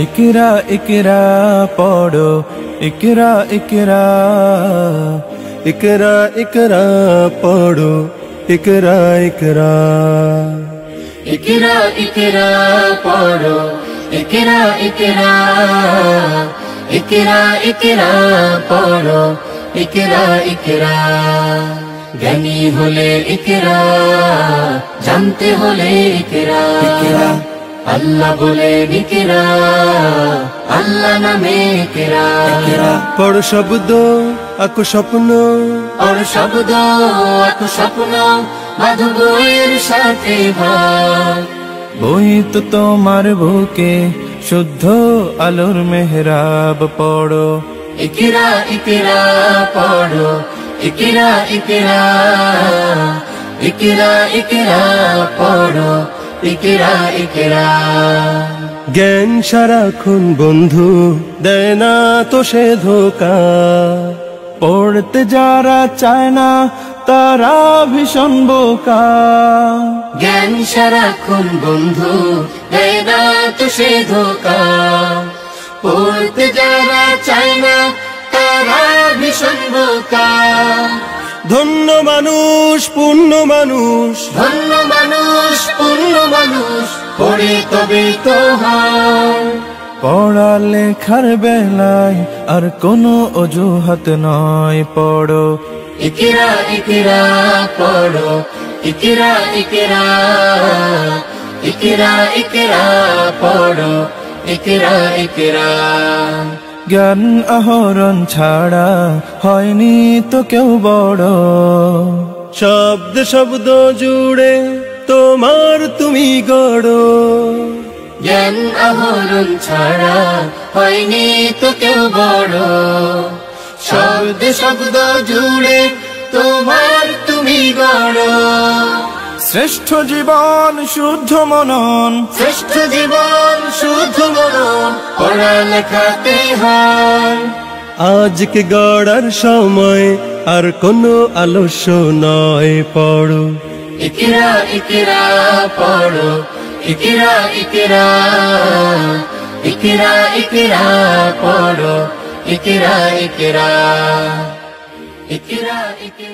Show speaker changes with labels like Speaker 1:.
Speaker 1: इकरा इकरा पढ़ो इकरा इकरा
Speaker 2: इकरा इकरा पढ़ो इकरा इकरा
Speaker 3: इकरा इकरा पढ़ो इकरा इकरा इकरा इकरा पढ़ो इकरा इकरा ज्ञानी होले इकरा जानते होले इकरा अल्लाह बोले इकरा अल्लाह नामे इकरा
Speaker 2: पढ़ो शब्द आको स्वप्न
Speaker 3: और शब्द आको स्वप्न बाधो বইয়ের সাথে ভাগ
Speaker 1: বই তো তোমার বুকে শুদ্ধ আলোর মেহরাব পড়ো
Speaker 3: इकरा इकरा पढ़ो इकरा इकरा इकरा इकरा पढ़ो इकरा इकरा
Speaker 2: জ্ঞান সারাক্ষণ বন্ধু দেয় না তো সে ধোকা
Speaker 1: পড়তে যারা চায় না তারা ভীষণ বোকা
Speaker 3: জ্ঞান সারাক্ষণ বন্ধু দেয় না তো সে ধোকা পড়তে যারা চায় না তারা ভীষণ বোকা
Speaker 2: ধন্য মানুষ পূর্ণ মানুষ
Speaker 3: ধন্য মানুষ পূর্ণ মানুষ পড়ে তবে তো হয়
Speaker 1: পড়ালেখার বেলায় আর কোনো অজুহাত নয় পড়ো
Speaker 3: इकरा इकरा पढ़ो इकरा इकरा इकरा इकरा पढ़ो इकरा इकरा
Speaker 1: জ্ঞান আহরণ ছাড়া হয়নি তো কেউ বড়
Speaker 2: শব্দ শব্দ জুড়ে তোমার তুমি গড়ো
Speaker 3: জ্ঞান আহরণ ছাড়া হয়নি তো কেউ বড় শব্দ শব্দ জুড়ে তোমার তুমি গড়
Speaker 1: শ্রেষ্ঠ জীবন শুদ্ধ মনন
Speaker 3: শ্রেষ্ঠ জীবন শুদ্ধ মনন পড়ালেখাতে হয়
Speaker 2: আজকে গড়ার সময় আর কোনো আলস্য নয় পড়ো
Speaker 3: इकरा इकरा पढ़ो इकरा इकरा इकरा इकरा पढ़ो इकरा इकरा इकरा इकरा